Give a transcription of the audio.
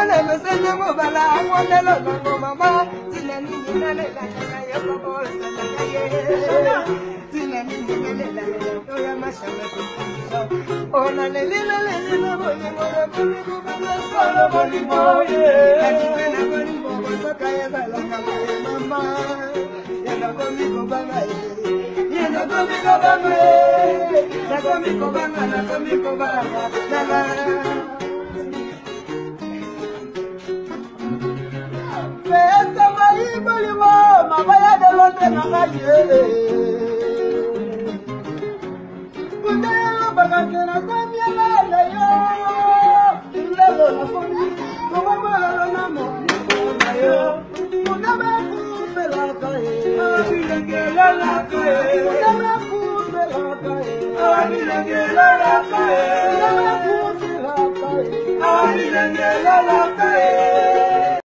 le mesene mo bala wona lo no mama tina ni le la ya ko bo sa la ye tina ni le la to ya ma sha me ona le bo ye mo le bo bala solo bo ni mo ye ati na bo ni mo so ka ya bala mama ya na ko mi ko bala ye ya na ko mi ko bala ye na ko mi ko bala na ko mi ko bala la la Mabaya de Londres na kaye. Kundelo bagakena samia la yo. Kundelo na koni, kawamala na mo na yo. Kundaba ku pela kaye. Abinegela la kaye. Kundaba ku pela kaye. Abinegela la kaye.